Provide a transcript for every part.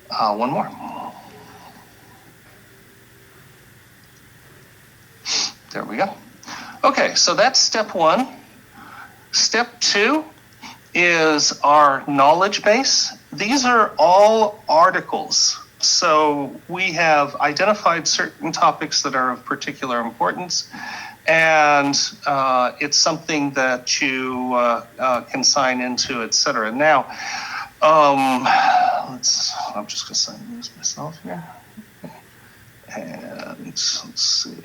One more. There we go. Okay, so that's step one. Step two is our knowledge base. These are all articles. So we have identified certain topics that are of particular importance, and it's something that you can sign into, etc. Now, I'm just going to sign this myself here. And let's see.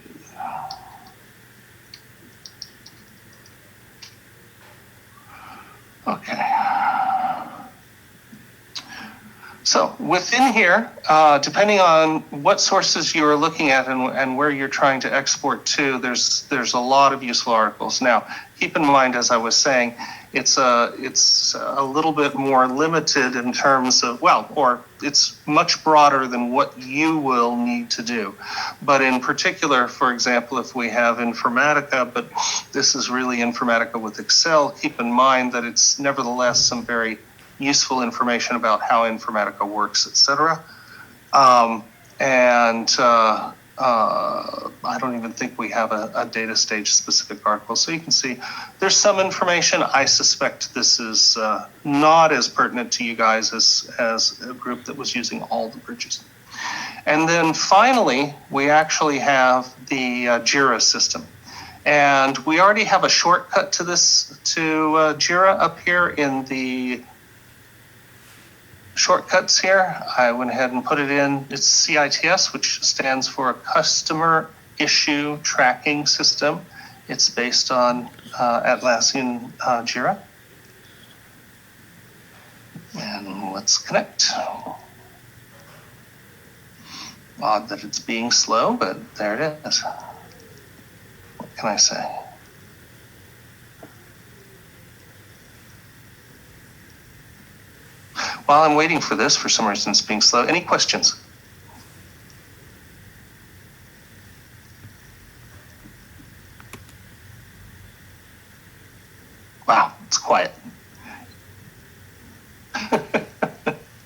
Okay. So within here, depending on what sources you are looking at and where you're trying to export to, there's a lot of useful articles. Now, keep in mind, as I was saying, it's a little bit more limited in terms of, or it's much broader than what you will need to do. But in particular, for example, if we have Informatica, but this is really Informatica with Excel, keep in mind that it's nevertheless some very useful information about how Informatica works, etc. I don't even think we have a data stage specific article. So you can see there's some information. I suspect this is not as pertinent to you guys as a group that was using all the bridges. And then finally, we actually have the JIRA system. And we already have a shortcut to this, to JIRA up here in the shortcuts here. I went ahead and put it in. It's CITS, which stands for Customer Issue Tracking System. It's based on Atlassian Jira. And let's connect. Odd that it's being slow, but there it is. What can I say? While I'm waiting for this, for some reason it's being slow. Any questions? Wow, it's quiet.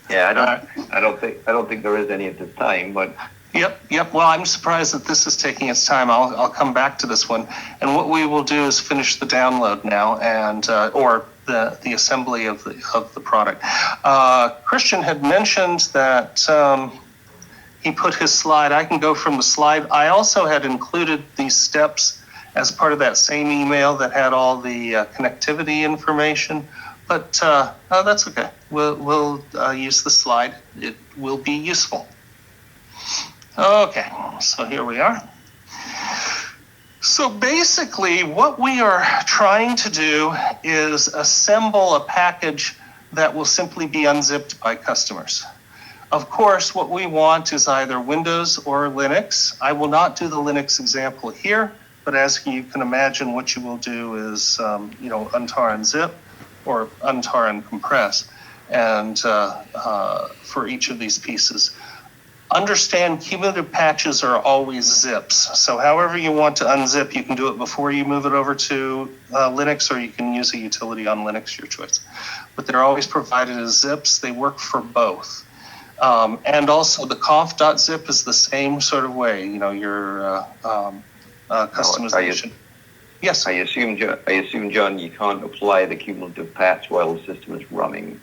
Yeah, I don't think there is any at this time, but. Yep. Well, I'm surprised that this is taking its time. I'll come back to this one. And what we will do is finish the download now, and or the assembly of the product. Christian had mentioned that he put his slide. I can go from the slide. I also had included these steps as part of that same email that had all the connectivity information. But that's okay. We'll use the slide. It will be useful. Okay, so here we are. So basically what we are trying to do is assemble a package that will simply be unzipped by customers. Of course, what we want is either Windows or Linux. I will not do the Linux example here, but as you can imagine, what you will do is, untar and zip or untar and compress, and for each of these pieces. Understand cumulative patches are always zips. So however you want to unzip, you can do it before you move it over to Linux, or you can use a utility on Linux, your choice. But they're always provided as zips. They work for both. And also the conf.zip is the same sort of way, your customization. Yes. I assume, John, you can't apply the cumulative patch while the system is running.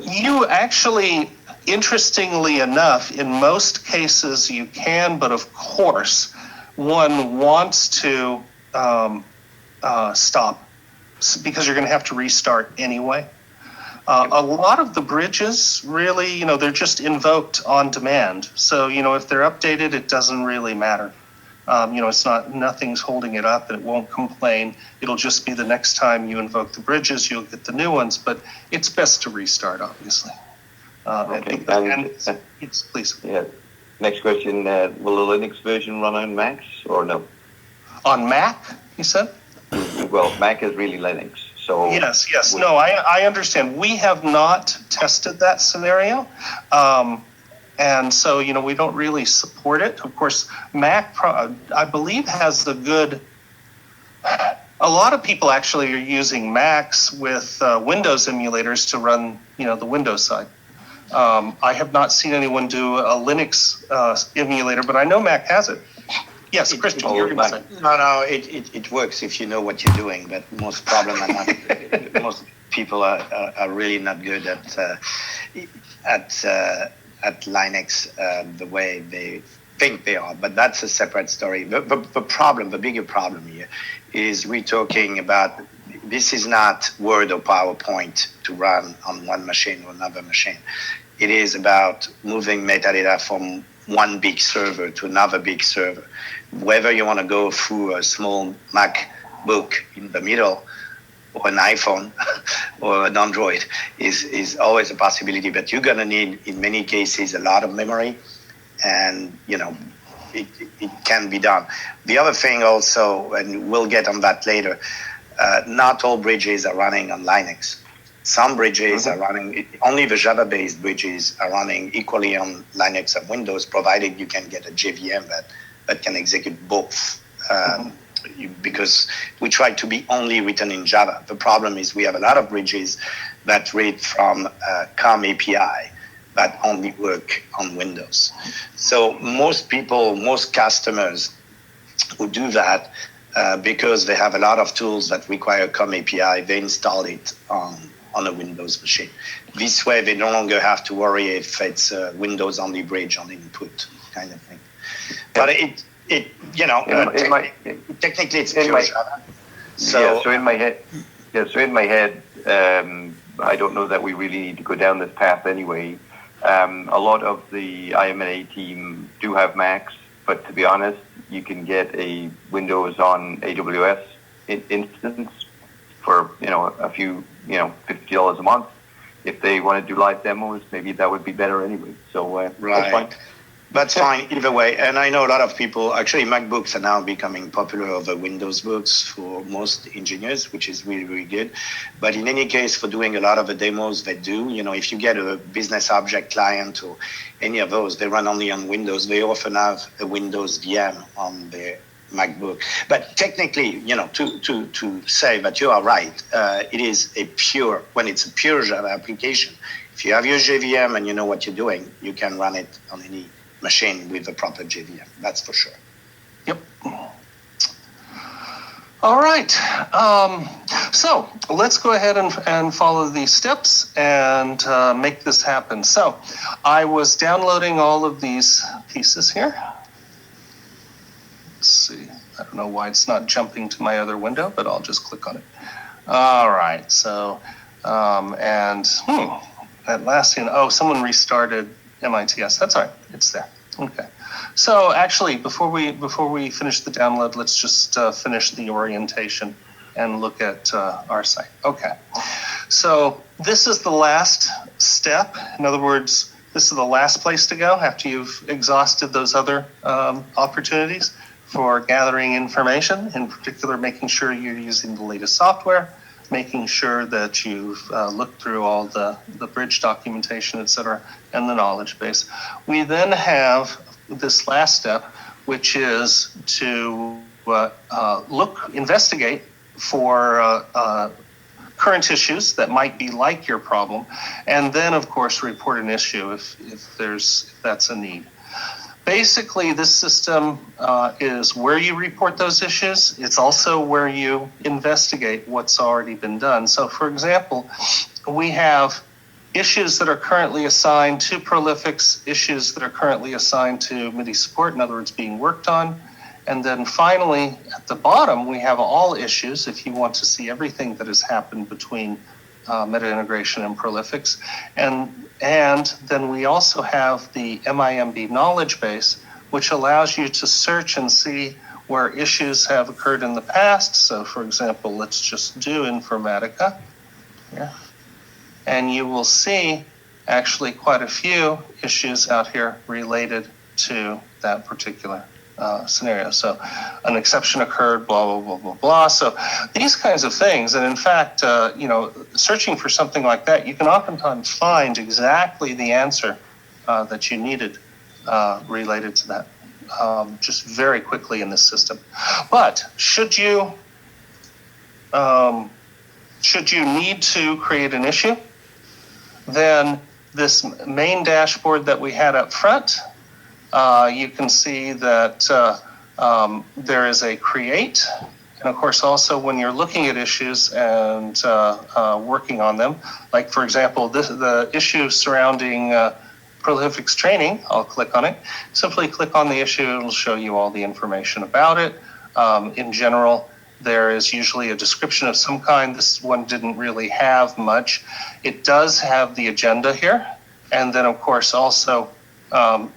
You actually, interestingly enough, in most cases you can, but of course, one wants to stop because you're going to have to restart anyway. A lot of the bridges really, they're just invoked on demand. So, if they're updated, it doesn't really matter. Nothing's holding it up, and it won't complain. It'll just be the next time you invoke the bridges, you'll get the new ones, but it's best to restart, obviously. Okay. Yes, please. Yeah. Next question, will the Linux version run on Macs or no? On Mac, you said? Well, Mac is really Linux. So Yes. No, I understand. We have not tested that scenario. And so, we don't really support it. Of course, Mac, I believe, has a lot of people actually are using Macs with Windows emulators to run, the Windows side. I have not seen anyone do a Linux emulator, but I know Mac has it. Yes, Christian, you're going to say. No, it works if you know what you're doing, but most problem are not. Most people are really not good at Linux the way they think they are. But that's a separate story. The bigger problem here is we're talking about. This is not Word or PowerPoint to run on one machine or another machine. It is about moving metadata from one big server to another big server. Whether you want to go through a small MacBook in the middle or an iPhone or an Android is always a possibility, but you're going to need, in many cases, a lot of memory, and, it can be done. The other thing also, and we'll get on that later, not all bridges are running on Linux. Some bridges are running, only the Java-based bridges are running equally on Linux and Windows, provided you can get a JVM that can execute both. Because we try to be only written in Java. The problem is we have a lot of bridges that read from COM API that only work on Windows. So most customers who do that, because they have a lot of tools that require COM API, they install it on a Windows machine. This way, they no longer have to worry if it's a Windows-only bridge on input kind of thing. But technically it's pure Java. So in my head, I don't know that we really need to go down this path anyway. A lot of the IM&A team do have Macs, but to be honest, you can get a Windows on AWS instance for a few $50 a month. If they want to do live demos, maybe that would be better anyway. So right. That's fine. That's fine either way. And I know a lot of people, actually MacBooks are now becoming popular over Windows books for most engineers, which is really, really good. But in any case, for doing a lot of the demos they do, if you get a business object client or any of those, they run only on Windows. They often have a Windows VM on their MacBook. But technically, to say that you are right, it is when it's a pure Java application, if you have your JVM and you know what you're doing, you can run it on any machine with the proper JVM. That's for sure. Yep. All right. So let's go ahead and follow these steps and make this happen. So I was downloading all of these pieces here. Let's see. I don't know why it's not jumping to my other window, but I'll just click on it. All right. So, that last thing, someone restarted MITS. That's all right. It's there. Okay. So actually, before we finish the download, let's just finish the orientation and look at our site. Okay. So this is the last step. In other words, this is the last place to go after you've exhausted those other opportunities for gathering information, in particular making sure you're using the latest software, making sure that you've looked through all the bridge documentation, et cetera, and the knowledge base. We then have this last step, which is to investigate for current issues that might be like your problem, and then, of course, report an issue if that's a need. Basically, this system is where you report those issues. It's also where you investigate what's already been done. So, for example, we have issues that are currently assigned to Prolifics, issues that are currently assigned to MIDI support, in other words, being worked on. And then finally, at the bottom, we have all issues, if you want to see everything that has happened between meta integration and Prolifics. And then we also have the MIMB knowledge base, which allows you to search and see where issues have occurred in the past. So, for example, let's just do Informatica. Yeah. And you will see actually quite a few issues out here related to that particular scenario. So an exception occurred, blah, blah, blah, blah, blah. So these kinds of things. And in fact, searching for something like that, you can oftentimes find exactly the answer that you needed related to that just very quickly in this system. But should you need to create an issue, then this main dashboard that we had up front, you can see that there is a create. And of course, also when you're looking at issues and working on them, like for example, the issue surrounding prolifics training, I'll click on it. Simply click on the issue, it'll show you all the information about it. In general, there is usually a description of some kind. This one didn't really have much. It does have the agenda here. And then of course also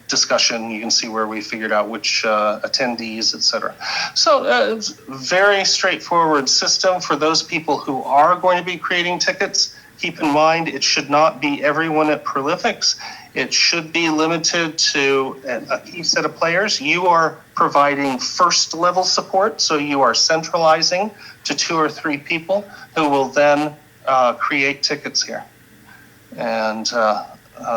discussion. You can see where we figured out which attendees, etc. So it's a very straightforward system for those people who are going to be creating tickets. Keep in mind, it should not be everyone at Prolifics. It should be limited to a key set of players. You are providing first level support, so you are centralizing to 2 or 3 people who will then create tickets here. And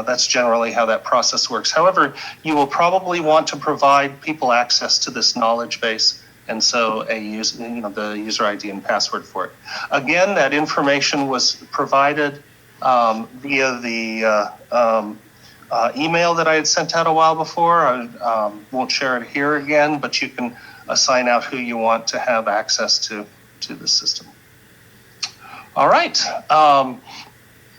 that's generally how that process works. However, you will probably want to provide people access to this knowledge base, and so the user ID and password for it. Again, that information was provided via the email that I had sent out a while before. I won't share it here again, but you can assign out who you want to have access to the system. All right.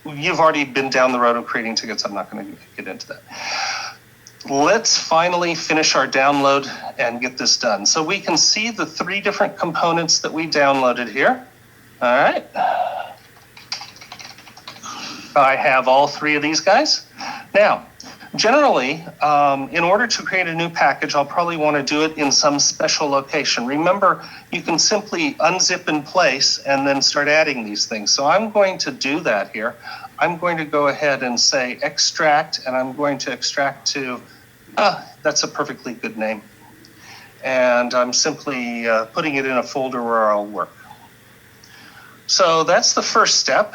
You've already been down the road of creating tickets. I'm not going to get into that. Let's finally finish our download and get this done. So we can see the 3 different components that we downloaded here. All right. I have all 3 of these guys. Now, generally, in order to create a new package, I'll probably want to do it in some special location. Remember, you can simply unzip in place and then start adding these things. So I'm going to do that here. I'm going to go ahead and say extract, and I'm going to extract to, that's a perfectly good name. And I'm simply putting it in a folder where I'll work. So that's the first step.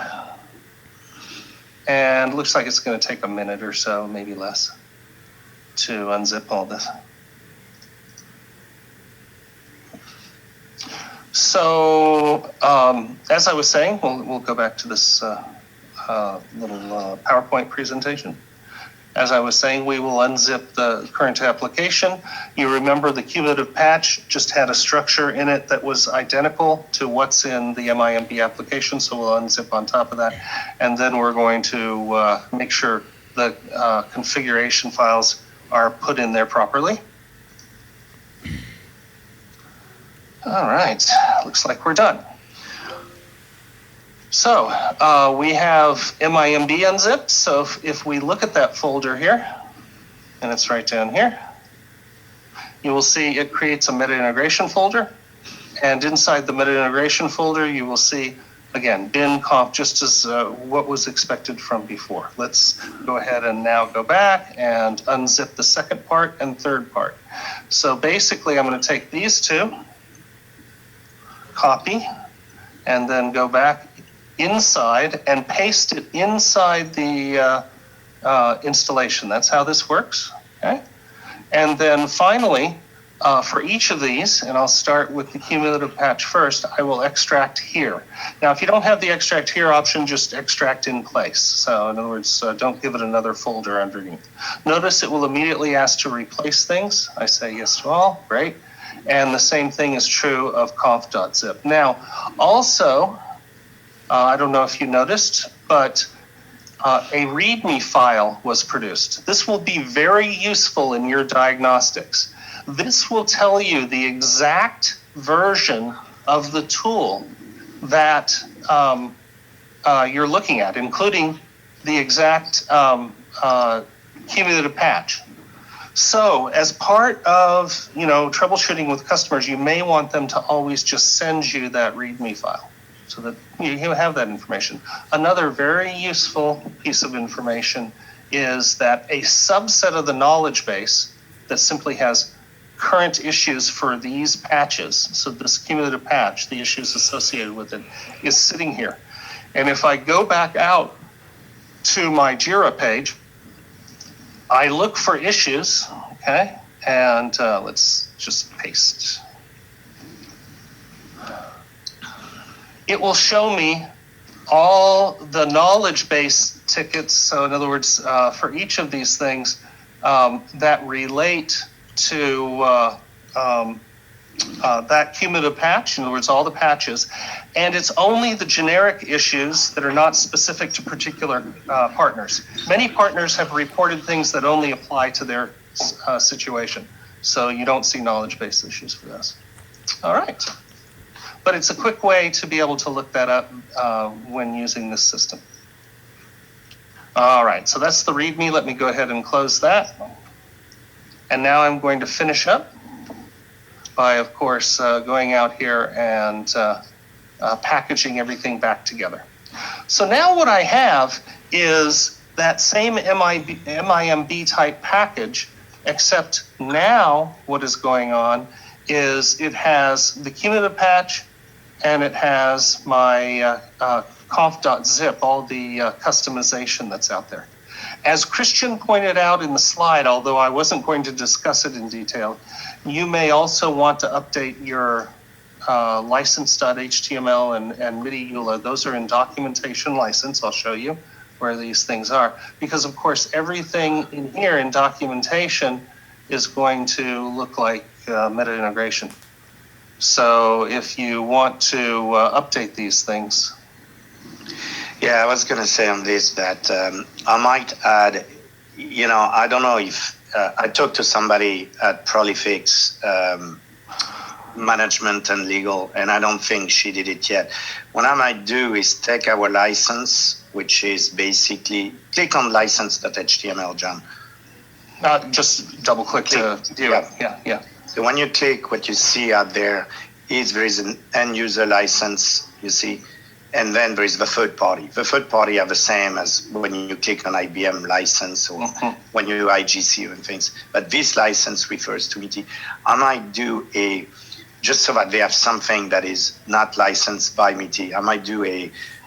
And looks like it's going to take a minute or so, maybe less, to unzip all this. So as I was saying, we'll go back to this little PowerPoint presentation. As I was saying, we will unzip the current application. You remember the cumulative patch just had a structure in it that was identical to what's in the MIMB application, so we'll unzip on top of that. And then we're going to make sure the configuration files are put in there properly. All right, looks like we're done. So we have MIMB unzipped. So if we look at that folder here, and it's right down here, you will see it creates a meta integration folder. And inside the meta integration folder, you will see, again, bin conf, just as what was expected from before. Let's go ahead and now go back and unzip the second part and third part. So basically, I'm going to take these 2, copy, and then go back inside and paste it inside the installation. That's how this works, okay? And then finally, for each of these, and I'll start with the cumulative patch first, I will extract here. Now, if you don't have the extract here option, just extract in place. So in other words, don't give it another folder underneath. Notice it will immediately ask to replace things. I say yes to all, great. And the same thing is true of conf.zip. Now, also, I don't know if you noticed, but a README file was produced. This will be very useful in your diagnostics. This will tell you the exact version of the tool that you're looking at, including the exact cumulative patch. So as part of troubleshooting with customers, you may want them to always just send you that README file, so that you have that information. Another very useful piece of information is that a subset of the knowledge base that simply has current issues for these patches, so this cumulative patch, the issues associated with it, is sitting here. And if I go back out to my JIRA page, I look for issues, okay? And let's just paste. It will show me all the knowledge base tickets. So in other words, for each of these things that relate to that cumulative patch, in other words, all the patches, and it's only the generic issues that are not specific to particular partners. Many partners have reported things that only apply to their situation, so you don't see knowledge base issues for this. All right. But it's a quick way to be able to look that up when using this system. All right, so that's the README. Let me go ahead and close that. And now I'm going to finish up by, of course, going out here and packaging everything back together. So now what I have is that same MIMB type package, except now what is going on is it has the cumulative patch and it has my conf.zip, all the customization that's out there. As Christian pointed out in the slide, although I wasn't going to discuss it in detail, you may also want to update your license.html and MIDI EULA. Those are in documentation license. I'll show you where these things are. Because, of course, everything in here in documentation is going to look like meta integration. So if you want to update these things. Yeah, I was going to say on this that I might add, I don't know if I talked to somebody at Prolifix management and legal, and I don't think she did it yet. What I might do is take our license, which is basically click on license.html, John. Just double click to view it. Yeah. So when you click, what you see out there is there is an end user license, you see, and then there is the third party. The third party are the same as when you click on IBM license or when you do IGC and things. But this license refers to MIT. I might do just so that they have something that is not licensed by MIT, I might do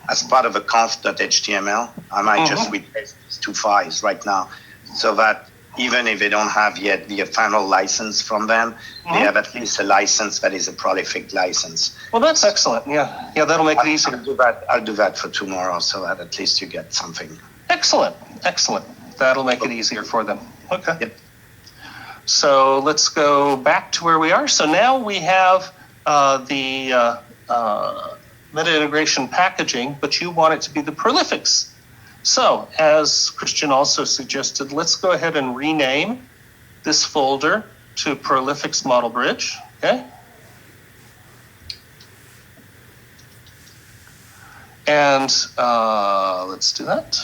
as part of a conf.html, I might just replace these two files right now so that even if they don't have yet the final license from them, they have at least a license that is a Prolific license. Well, that's excellent. Yeah, that'll make it easier. I'll do that for tomorrow so that at least you get something. Excellent. That'll make it easier for them. Okay. Yep. So let's go back to where we are. So now we have the meta integration packaging, but you want it to be the Prolifix. So, as Christian also suggested, let's go ahead and rename this folder to Prolifix Model Bridge, okay? And let's do that.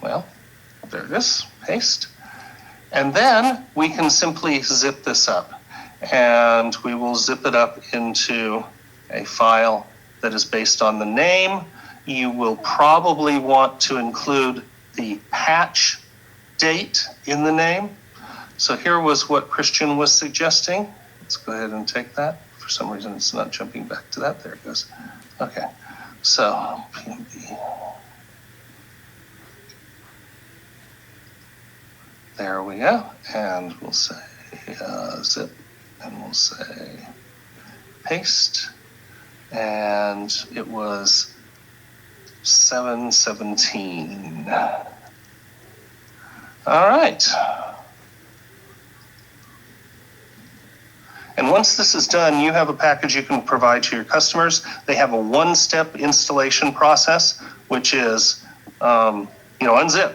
Well, there it is, paste. And then we can simply zip this up. And we will zip it up into a file that is based on the name. You will probably want to include the patch date in the name. So here was what Christian was suggesting. Let's go ahead and take that. For some reason, it's not jumping back to that. There it goes. Okay, so PMB. There we go. And we'll say zip, and we'll say paste. And it was 717. All right. And once this is done, you have a package you can provide to your customers. They have a one-step installation process, which is, unzip,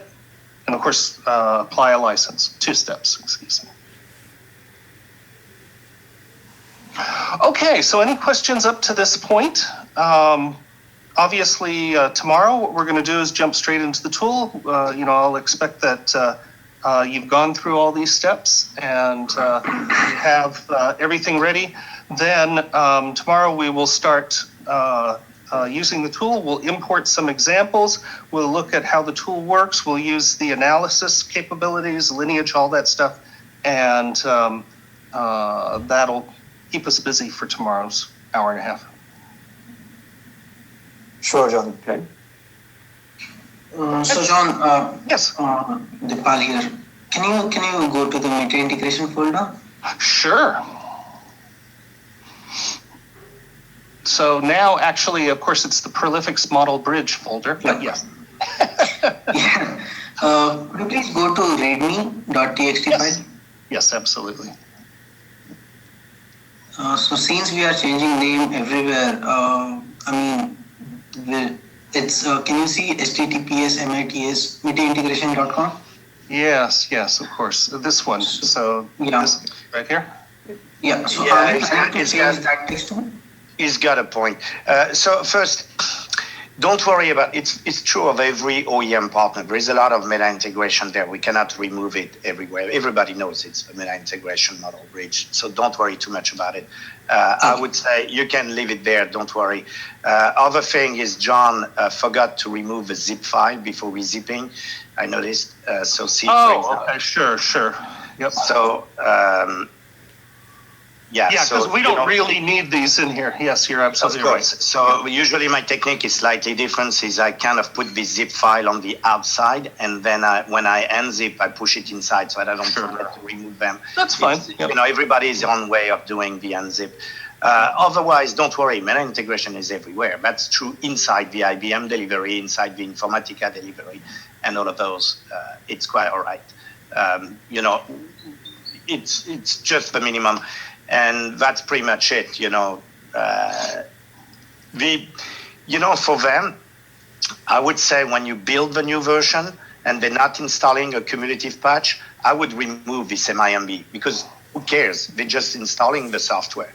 and of course, apply a license. 2 steps, excuse me. Okay, so any questions up to this point? Obviously, tomorrow what we're going to do is jump straight into the tool. I'll expect that you've gone through all these steps and you have everything ready. Then tomorrow we will start using the tool. We'll import some examples. We'll look at how the tool works. We'll use the analysis capabilities, lineage, all that stuff, and that'll keep us busy for tomorrow's hour and a half. Sure, John. Okay. So, John, Yes. Dipal here. Can you go to the meta integration folder? Sure. So now, actually, of course, it's the Prolifics model bridge folder. But yes. Yeah. Could you please go to readme.txt Yes. file? Yes, absolutely. So since we are changing name everywhere, it's can you see https://mitintegration.com? Yes, of course. This one. So Yeah. this right here. Yeah. So Yeah, are we it's planning got- to it's change got- that text one? He's got a point. So first, don't worry about it. It's true of every OEM partner. There is a lot of meta integration there. We cannot remove it everywhere. Everybody knows it's a meta integration model bridge. So don't worry too much about it. I would say you can leave it there. Don't worry. Other thing is John forgot to remove a zip file before rezipping. I noticed. So see. for Oh, example. okay, sure. Yep. So yeah, Yeah, because so, we you don't know, really need these in here. Yes, you're Of absolutely course. right. So usually my technique is slightly different. Is I kind of put the zip file on the outside, and then when I unzip, I push it inside, so that I don't Sure. forget to remove them. That's fine. It's- Yep. You know, everybody's own way of doing the unzip. Otherwise, don't worry. Meta integration is everywhere. That's true inside the IBM delivery, inside the Informatica delivery, and all of those. It's quite all right. You know, it's just the minimum, and that's pretty much it. You know, for them, I would say when you build the new version and they're not installing a cumulative patch, I would remove this MIMB because who cares? They're just installing the software.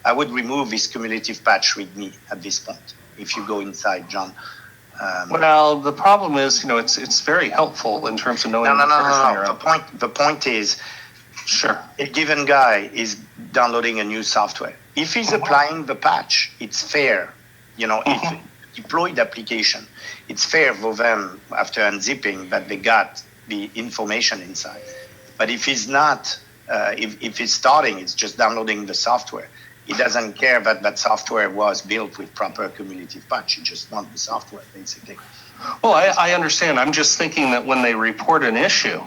I would remove this cumulative patch README at this point. If you go inside, John. Well, the problem is, it's very helpful in terms of knowing No. the version you're on. The point is, Sure. a given guy is downloading a new software. If he's applying the patch, it's fair. You know, if deployed application, it's fair for them after unzipping that they got the information inside. But if he's not, if he's starting, it's just downloading the software. He doesn't care that that software was built with proper cumulative patch. He just wants the software, basically. Well, I understand. I'm just thinking that when they report an issue,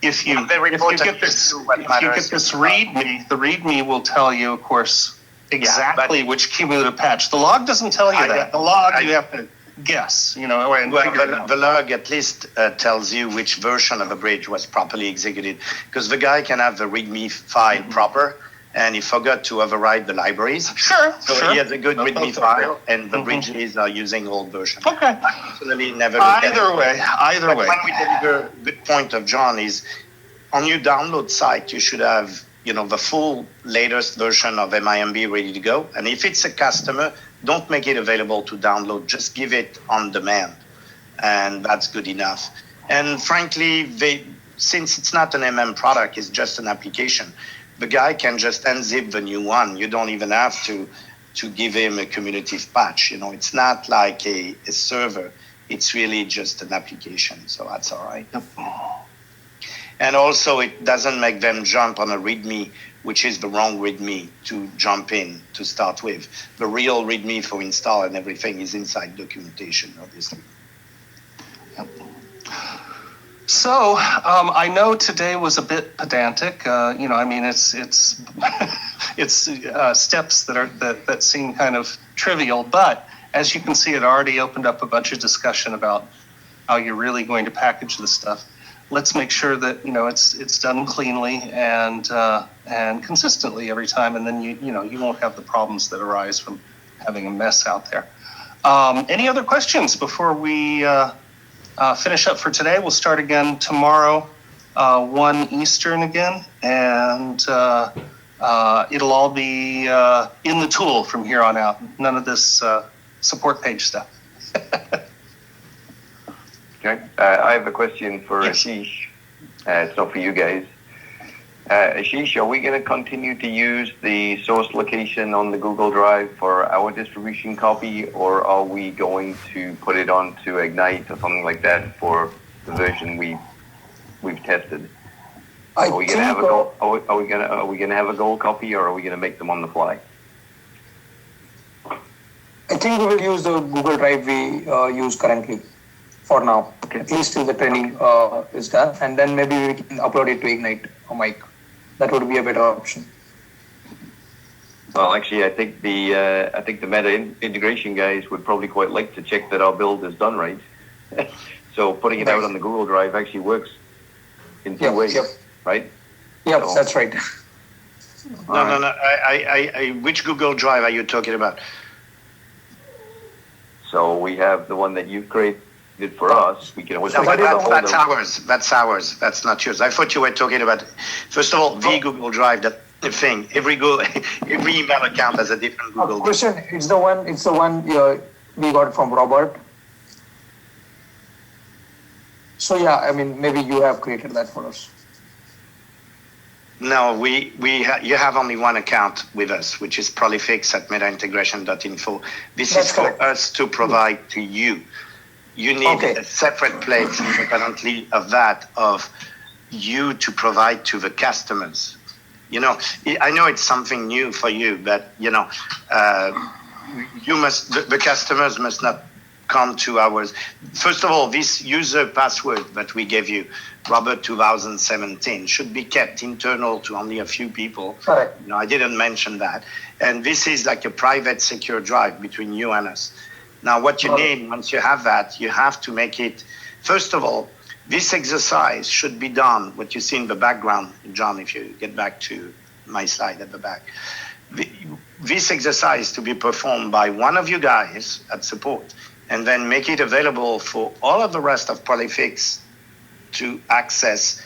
if you When they report an get this, issue, what if you matters get this is- README, the README will tell you, of course, exactly which cumulative patch. The log doesn't tell you that. The log you have to guess. And Well, figure it out. the log at least tells you which version of the bridge was properly executed, because the guy can have the README file proper, and he forgot to override the libraries. Sure. So he has a good That's README also file, great. and the bridges are using old version. Okay. I personally never look at it. Either But way. when we deliver, good point of John is, on your download site, you should have, the full latest version of MIMB ready to go. And if it's a customer, don't make it available to download. Just give it on demand, and that's good enough. And frankly, since it's not an MM product, it's just an application. The guy can just unzip the new one. You don't even have to give him a cumulative patch. It's not like a server. It's really just an application. So that's all right. And also, it doesn't make them jump on a README, which is the wrong README to jump in to start with. The real README for install and everything is inside documentation, obviously. So I know today was a bit pedantic. It's it's steps that seem kind of trivial, but as you can see, it already opened up a bunch of discussion about how you're really going to package this stuff. Let's make sure that it's done cleanly and consistently every time, and then you won't have the problems that arise from having a mess out there. Any other questions before we finish up for today? We'll start again tomorrow, 1 Eastern again, and it'll all be in the tool from here on out. None of this support page stuff. Okay. I have a question for Yes. Ashish. It's not for you guys. Ashish, are we going to continue to use the source location on the Google Drive for our distribution copy, or are we going to put it onto Ignite or something like that for the version we've tested? Are we going to have a gold? Are we going to have a gold copy, or are we going to make them on the fly? I think we will use the Google Drive we use currently for now, at least till the training is done, and then maybe we can upload it to Ignite or Mike. That would be a better option. Well, actually, I think the Meta integration guys would probably quite like to check that our build is done right. So putting it out on the Google Drive actually works in two ways, right? Yep, So- that's right. No. Which Google Drive are you talking about? So we have the one that you've created for us. We can always No, take but that that's folder. ours. That's ours. That's not yours. I thought you were talking about, first of all, the Google Drive. That the thing. Every email account has a different Google Drive. Question, it's the one we got from Robert. So yeah, I mean, maybe you have created that for us. No, you have only one account with us, which is prolifix at metaintegration.info. This That's is for correct. us to provide to you. You need Okay. a separate place independently of that of you to provide to the customers. You know, I know it's something new for you, but you know, the customers must not come to ours. First of all, this user password that we gave you, Robert 2017, should be kept internal to only a few people. Correct. No, I didn't mention that. And this is like a private secure drive between you and us. Now, what you need, once you have that, you have to make it, first of all, this exercise should be done, what you see in the background, John, if you get back to my slide at the back. This exercise to be performed by one of you guys at support, and then make it available for all of the rest of Prolifix to access,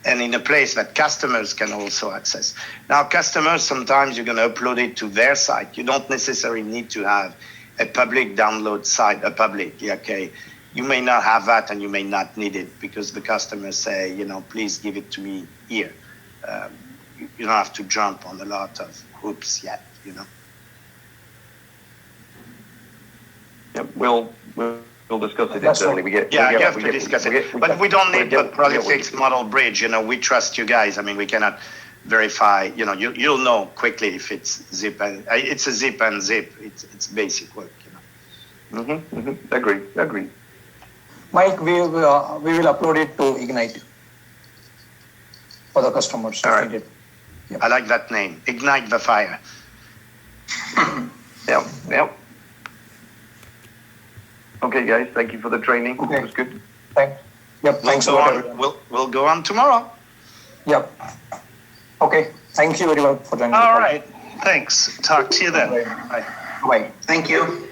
and in a place that customers can also access. Now, customers, sometimes you're going to upload it to their site. You don't necessarily need to have a public download site, okay? You may not have that and you may not need it because the customers say, you know, please give it to me here. You don't have to jump on a lot of hoops yet, you know. Yep, we'll discuss it That's internally. right. You have to discuss it. But we don't need the Prolifix model bridge. You know, we trust you guys. I mean, we cannot verify. You know, you'll know quickly if it's zip and it's a zip and zip. It's basic work. You know. Agree. Mike, we will upload it to Ignite for the customers. All right. Yep. I like that name. Ignite the fire. Yep. Okay, guys, thank you for the training. Okay. It was good. Thanks a We'll lot, go on. everyone. We'll go on tomorrow. Yep. Okay. Thank you very much for joining. All right. Thanks. Talk to you then. Bye. Thank you.